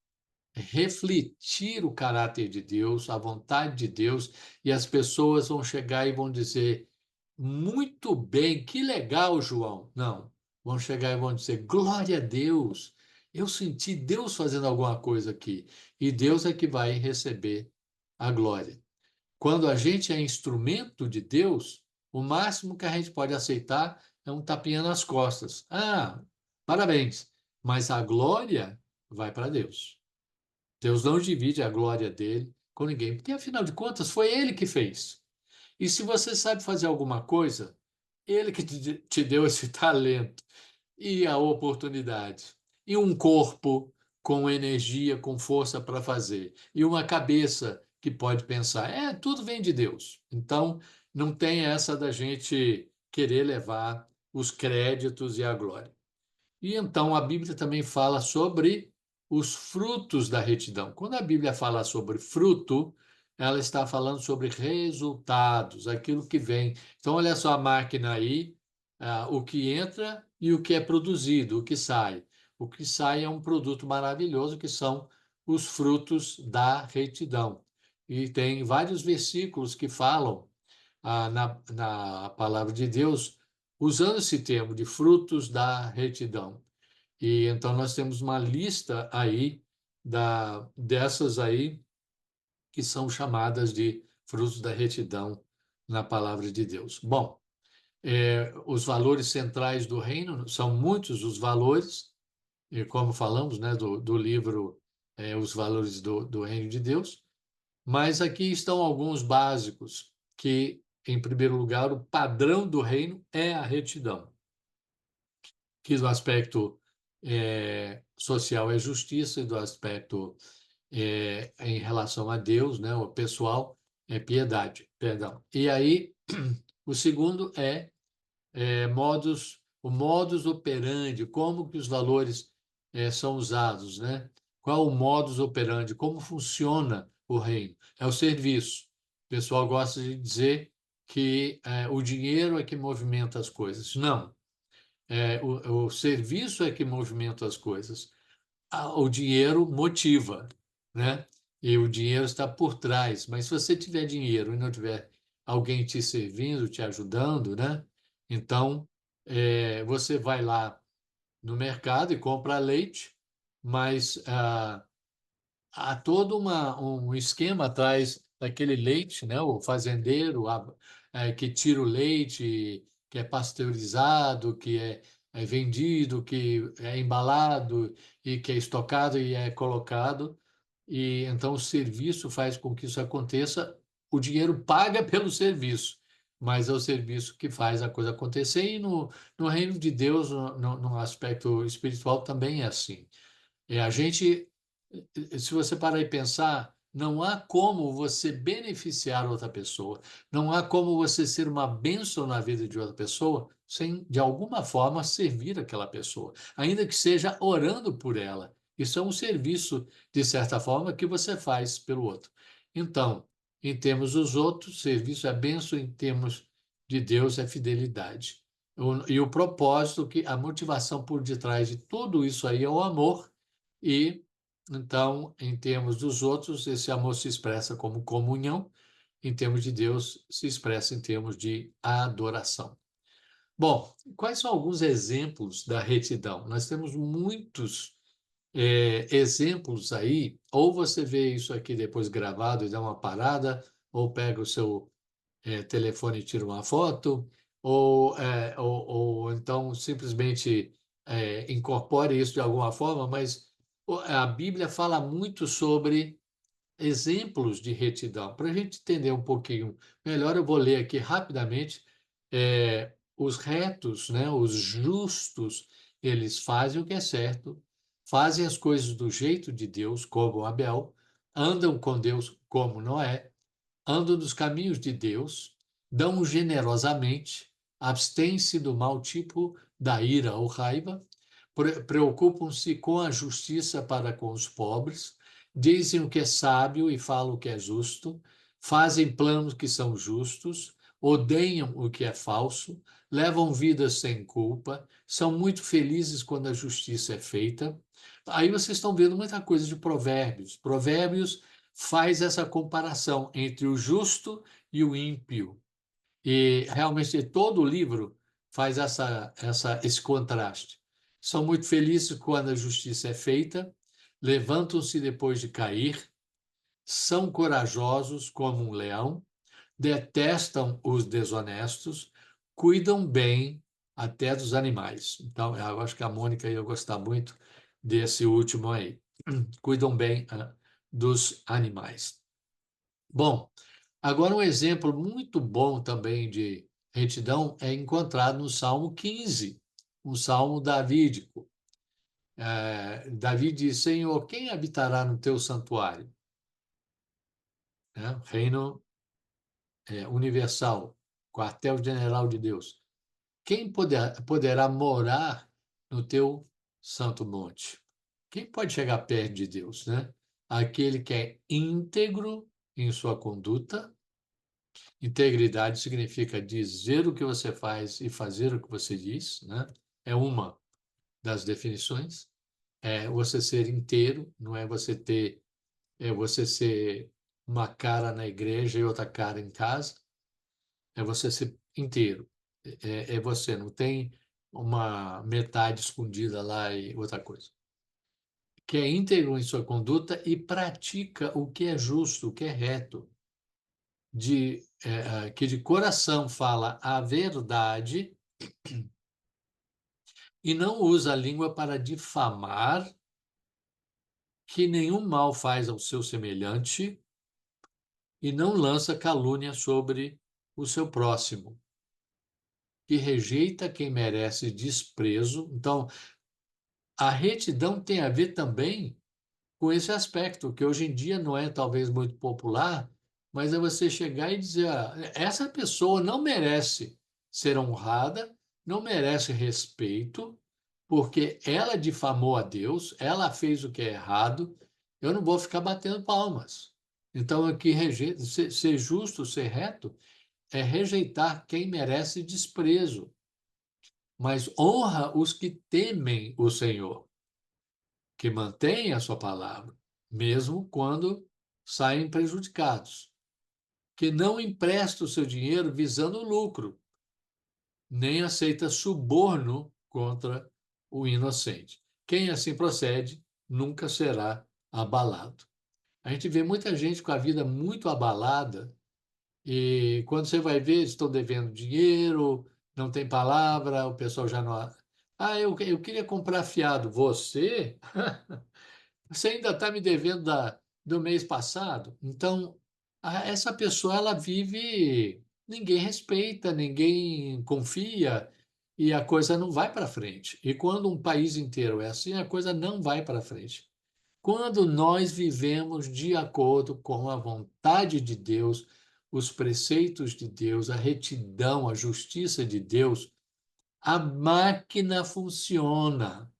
S1: refletir o caráter de Deus, a vontade de Deus, e as pessoas vão chegar e vão dizer: muito bem, que legal, João. Não, vão chegar e vão dizer: glória a Deus, eu senti Deus fazendo alguma coisa aqui. E Deus é que vai receber a glória. Quando a gente é instrumento de Deus, o máximo que a gente pode aceitar é um tapinha nas costas. Ah, parabéns, mas a glória vai para Deus. Deus não divide a glória dele com ninguém, porque afinal de contas foi ele que fez. E se você sabe fazer alguma coisa, ele que te deu esse talento e a oportunidade, e um corpo com energia, com força para fazer, e uma cabeça que pode pensar. Tudo vem de Deus. Então, não tem essa da gente querer levar os créditos e a glória. E então a Bíblia também fala sobre os frutos da retidão. Quando a Bíblia fala sobre fruto, ela está falando sobre resultados, aquilo que vem. Então, olha só a máquina aí, o que entra e o que é produzido, o que sai. O que sai é um produto maravilhoso, que são os frutos da retidão. E tem vários versículos que falam na palavra de Deus, usando esse termo de frutos da retidão. E então nós temos uma lista aí dessas aí que são chamadas de frutos da retidão na palavra de Deus. Bom, os valores centrais do reino são muitos os valores, e como falamos, né, do livro Os Valores do Reino de Deus, mas aqui estão alguns básicos que, em primeiro lugar, o padrão do reino é a retidão, que do aspecto social é justiça, e do aspecto em relação a Deus, né, o pessoal, é piedade, perdão. E aí, o segundo o modus operandi, como que os valores são usados, né? Qual o modus operandi, como funciona o reino? É o serviço. O pessoal gosta de dizer que o dinheiro é que movimenta as coisas. Não, o serviço é que movimenta as coisas. O dinheiro motiva, né? E o dinheiro está por trás. Mas se você tiver dinheiro e não tiver alguém te servindo, te ajudando, né? Então, você vai lá no mercado e compra leite, mas há todo um esquema atrás daquele leite, né? O fazendeiro que tira o leite, que é pasteurizado, que é vendido, que é embalado e que é estocado e é colocado. E então o serviço faz com que isso aconteça. O dinheiro paga pelo serviço, mas é o serviço que faz a coisa acontecer. E no reino de Deus, no aspecto espiritual, também é assim. A gente, se você parar e pensar, não há como você beneficiar outra pessoa, não há como você ser uma bênção na vida de outra pessoa sem, de alguma forma, servir aquela pessoa, ainda que seja orando por ela. Isso é um serviço, de certa forma, que você faz pelo outro. Então, em termos dos outros, serviço é bênção, em termos de Deus é fidelidade. E o propósito, que a motivação por detrás de tudo isso aí é o amor, e então, em termos dos outros, esse amor se expressa como comunhão, em termos de Deus, se expressa em termos de adoração. Bom, quais são alguns exemplos da retidão? Nós temos muitos exemplos aí, ou você vê isso aqui depois gravado e dá uma parada, ou pega o seu telefone e tira uma foto, ou então simplesmente incorpore isso de alguma forma, mas a Bíblia fala muito sobre exemplos de retidão. Para a gente entender um pouquinho melhor, eu vou ler aqui rapidamente. Os retos, né, os justos, eles fazem o que é certo, fazem as coisas do jeito de Deus, como Abel, andam com Deus como Noé, andam nos caminhos de Deus, dão generosamente, abstêm-se do mau tipo da ira ou raiva, preocupam-se com a justiça para com os pobres, dizem o que é sábio e falam o que é justo, fazem planos que são justos, odeiam o que é falso, levam vidas sem culpa, são muito felizes quando a justiça é feita. Aí vocês estão vendo muita coisa de Provérbios. Provérbios faz essa comparação entre o justo e o ímpio. E realmente todo o livro faz esse contraste. São muito felizes quando a justiça é feita, levantam-se depois de cair, são corajosos como um leão, detestam os desonestos, cuidam bem até dos animais. Então, eu acho que a Mônica ia gostar muito desse último aí. Cuidam bem, dos animais. Bom, agora um exemplo muito bom também de retidão é encontrado no Salmo 15, um salmo davídico. Davi diz: Senhor, quem habitará no teu santuário? Reino universal, quartel-general de Deus. Quem poderá morar no teu santo monte? Quem pode chegar perto de Deus, né? Aquele que é íntegro em sua conduta. Integridade significa dizer o que você faz e fazer o que você diz, né? É uma das definições. É você ser inteiro, não é você ter, é você ser uma cara na igreja e outra cara em casa. É você ser inteiro. É você, não tem uma metade escondida lá e outra coisa. Que é íntegro em sua conduta e pratica o que é justo, o que é reto, que de coração fala a verdade e não usa a língua para difamar, que nenhum mal faz ao seu semelhante e não lança calúnia sobre o seu próximo, que rejeita quem merece desprezo. Então, a retidão tem a ver também com esse aspecto, que hoje em dia não é talvez muito popular, mas é você chegar e dizer: essa pessoa não merece ser honrada, não merece respeito, porque ela difamou a Deus, ela fez o que é errado, eu não vou ficar batendo palmas. Então, aqui, ser justo, ser reto, é rejeitar quem merece desprezo, mas honra os que temem o Senhor, que mantêm a sua palavra, mesmo quando saem prejudicados, que não empresta o seu dinheiro visando lucro, nem aceita suborno contra o inocente. Quem assim procede nunca será abalado. A gente vê muita gente com a vida muito abalada e quando você vai ver, estão devendo dinheiro, não tem palavra, o pessoal já não. Eu queria comprar fiado. Você? Você ainda está me devendo do mês passado? Então, essa pessoa, ela vive, ninguém respeita, ninguém confia e a coisa não vai para frente. E quando um país inteiro é assim, a coisa não vai para frente. Quando nós vivemos de acordo com a vontade de Deus, os preceitos de Deus, a retidão, a justiça de Deus, a máquina funciona.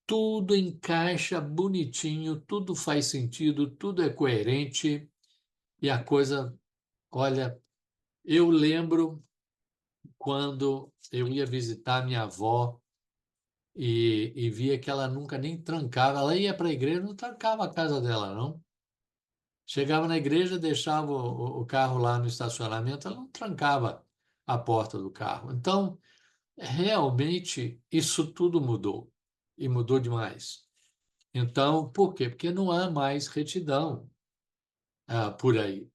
S1: Tudo encaixa bonitinho, tudo faz sentido, tudo é coerente e a coisa, olha, eu lembro quando eu ia visitar minha avó e via que ela nunca nem trancava. Ela ia para a igreja, não trancava a casa dela, não. Chegava na igreja, deixava o carro lá no estacionamento, ela não trancava a porta do carro. Então, realmente, isso tudo mudou, e mudou demais. Então, por quê? Porque não há mais retidão por aí.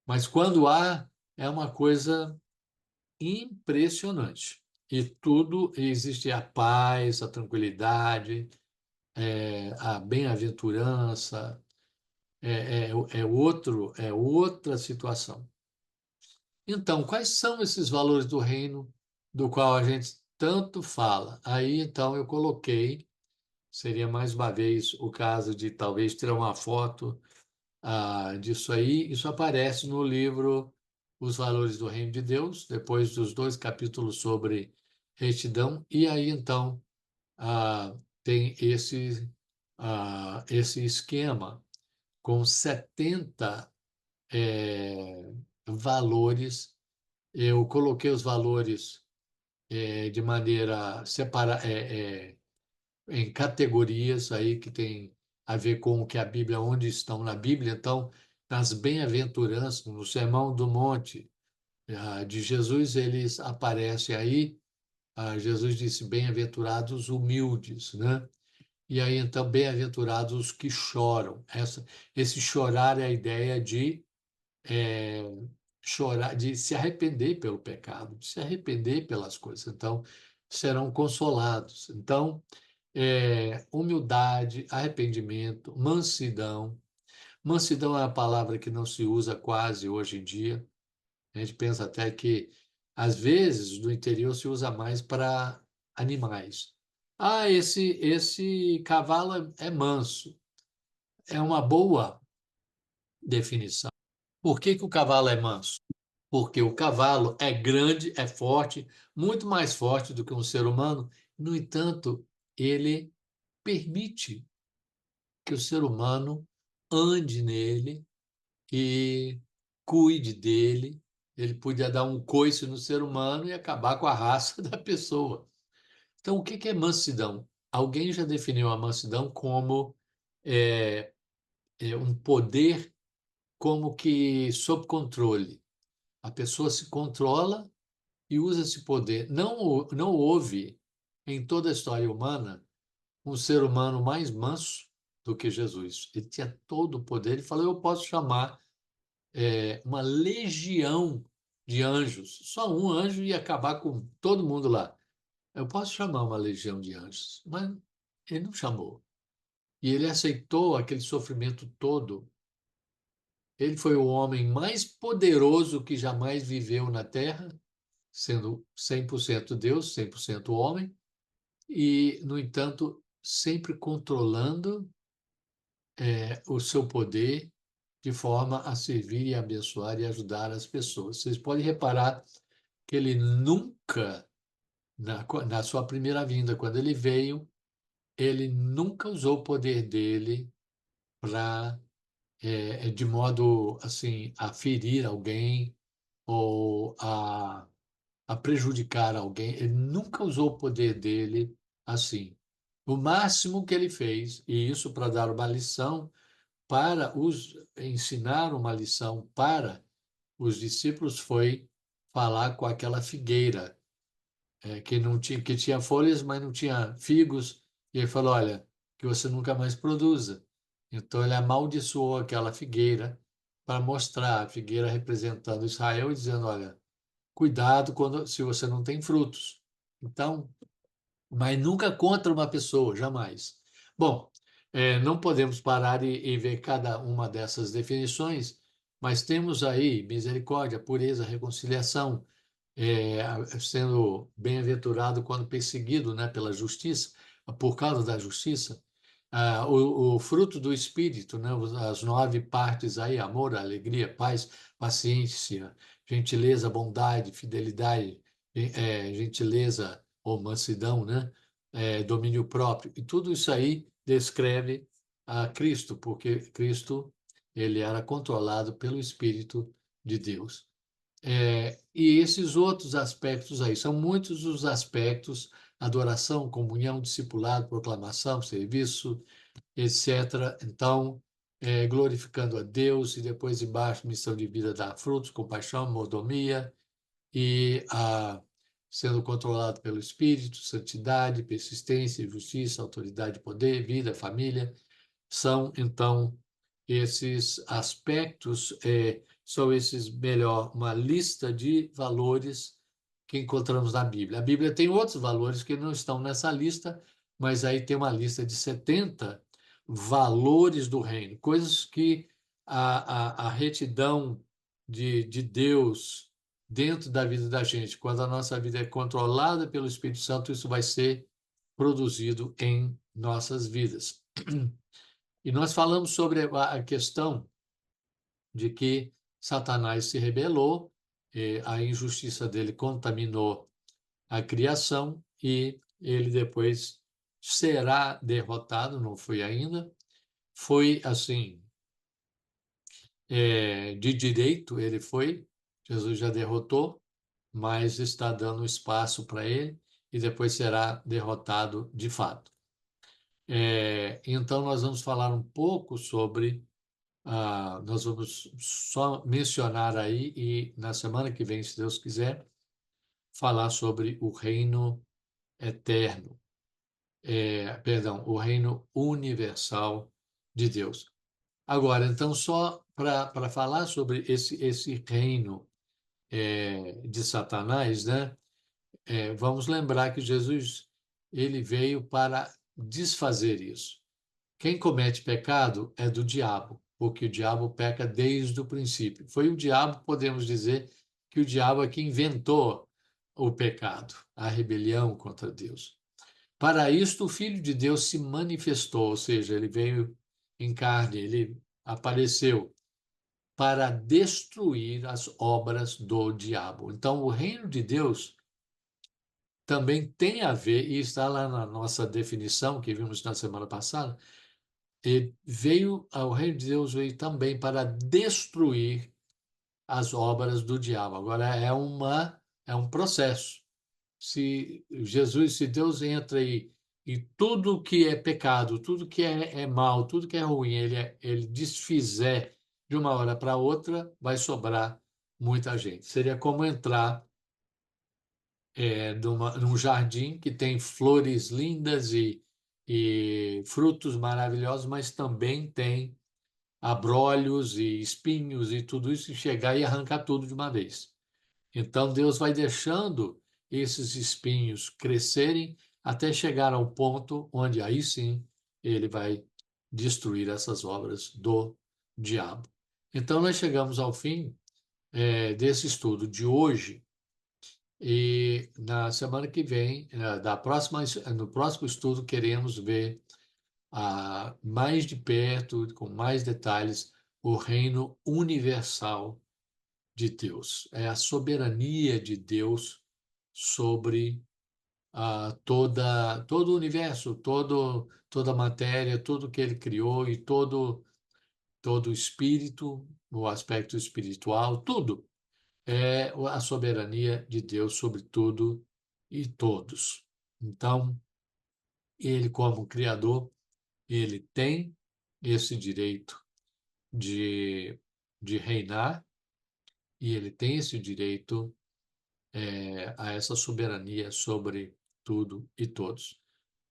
S1: Mas quando há, é uma coisa impressionante. E tudo, existe a paz, a tranquilidade, a bem-aventurança, é outra situação. Então, quais são esses valores do reino do qual a gente tanto fala? Aí, então, eu coloquei, seria mais uma vez o caso de talvez tirar uma foto disso aí. Isso aparece no livro Os Valores do Reino de Deus, depois dos 2 capítulos sobre retidão, e aí, então, tem esse esquema com 70 valores. Eu coloquei os valores de maneira separada, em categorias aí que tem a ver com o que a Bíblia, onde estão na Bíblia. Então, nas bem-aventuranças, no Sermão do Monte de Jesus, eles aparecem aí. Jesus disse: bem-aventurados os humildes, né? E aí, então, bem-aventurados os que choram. Esse chorar é a ideia de chorar, de se arrepender pelo pecado, de se arrepender pelas coisas. Então, serão consolados. Então, humildade, arrependimento, mansidão. Mansidão é uma palavra que não se usa quase hoje em dia. A gente pensa até que, às vezes, no interior se usa mais para animais. Esse cavalo é manso. É uma boa definição. Por que que o cavalo é manso? Porque o cavalo é grande, é forte, muito mais forte do que um ser humano. No entanto, ele permite que o ser humano ande nele e cuide dele. Ele podia dar um coice no ser humano e acabar com a raça da pessoa. Então, o que que é mansidão? Alguém já definiu a mansidão como é, um poder como que sob controle. A pessoa se controla e usa esse poder. Não houve em toda a história humana um ser humano mais manso do que Jesus. Ele tinha todo o poder. Ele falou: eu posso chamar uma legião de anjos. Só um anjo ia acabar com todo mundo lá. Eu posso chamar uma legião de anjos, mas ele não chamou. E ele aceitou aquele sofrimento todo. Ele foi o homem mais poderoso que jamais viveu na Terra, sendo 100% Deus, 100% homem, e, no entanto, sempre controlando o seu poder de forma a servir e abençoar e ajudar as pessoas. Vocês podem reparar que ele nunca, na sua primeira vinda, quando ele veio, ele nunca usou o poder dele para, de modo assim, a ferir alguém ou a prejudicar alguém. Ele nunca usou o poder dele assim. O máximo que ele fez, e isso para dar uma lição, para ensinar uma lição para os discípulos, foi falar com aquela figueira que não tinha, que tinha folhas, mas não tinha figos, e ele falou: olha, que você nunca mais produza. Então ele amaldiçoou aquela figueira para mostrar a figueira representando Israel e dizendo: olha, cuidado se você não tem frutos. Então, mas nunca contra uma pessoa, jamais. Bom, não podemos parar e ver cada uma dessas definições, mas temos aí misericórdia, pureza, reconciliação, sendo bem-aventurado quando perseguido, né, pela justiça, por causa da justiça. O fruto do Espírito, né, as 9 partes aí: amor, alegria, paz, paciência, gentileza, bondade, fidelidade, gentileza ou mansidão, né, domínio próprio. E tudo isso aí descreve a Cristo, porque Cristo ele era controlado pelo Espírito de Deus. E esses outros aspectos aí, são muitos os aspectos: adoração, comunhão, discipulado, proclamação, serviço, etc. Então, glorificando a Deus, e depois embaixo, missão de vida, dar frutos, compaixão, mordomia, e sendo controlado pelo Espírito, santidade, persistência, justiça, autoridade, poder, vida, família. São, então, esses aspectos, são esses, melhor, uma lista de valores que encontramos na Bíblia. A Bíblia tem outros valores que não estão nessa lista, mas aí tem uma lista de 70 valores do reino, coisas que a retidão de Deus dentro da vida da gente, quando a nossa vida é controlada pelo Espírito Santo, isso vai ser produzido em nossas vidas. E nós falamos sobre a questão de que Satanás se rebelou, a injustiça dele contaminou a criação e ele depois será derrotado, não foi ainda. Foi assim, de direito ele foi, Jesus já derrotou, mas está dando espaço para ele e depois será derrotado de fato. Então, nós vamos falar um pouco sobre. Nós vamos só mencionar aí, e na semana que vem, se Deus quiser, falar sobre o reino eterno, perdão, o reino universal de Deus. Agora, então, só para falar sobre esse reino de Satanás, né? Vamos lembrar que Jesus ele veio para desfazer isso. Quem comete pecado é do diabo, porque o diabo peca desde o princípio. Foi o diabo, podemos dizer, que o diabo é que inventou o pecado, a rebelião contra Deus. Para isto, o Filho de Deus se manifestou, ou seja, ele veio em carne, ele apareceu para destruir as obras do diabo. Então, o reino de Deus também tem a ver, e está lá na nossa definição que vimos na semana passada. O reino de Deus veio também para destruir as obras do diabo. Agora é um processo. Se Deus entra aí e tudo que é pecado, tudo que é mal, tudo que é ruim, ele desfizer de uma hora para outra, vai sobrar muita gente. Seria como entrar num jardim que tem flores lindas e frutos maravilhosos, mas também tem abrolhos e espinhos e tudo isso, e chegar e arrancar tudo de uma vez. Então Deus vai deixando esses espinhos crescerem até chegar ao ponto onde aí sim ele vai destruir essas obras do diabo. Então nós chegamos ao fim desse estudo de hoje, e na semana que vem, no próximo estudo, queremos ver mais de perto, com mais detalhes, o reino universal de Deus. É a soberania de Deus sobre todo o universo, toda a matéria, tudo que ele criou e todo o espírito, o aspecto espiritual, tudo. É a soberania de Deus sobre tudo e todos. Então, ele, como Criador, ele tem esse direito de, de reinar, e ele tem esse direito a essa soberania sobre tudo e todos.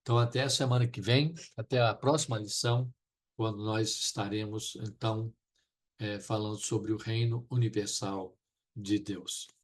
S1: Então, até a semana que vem, até a próxima lição, quando nós estaremos, então, falando sobre o reino universal de Deus.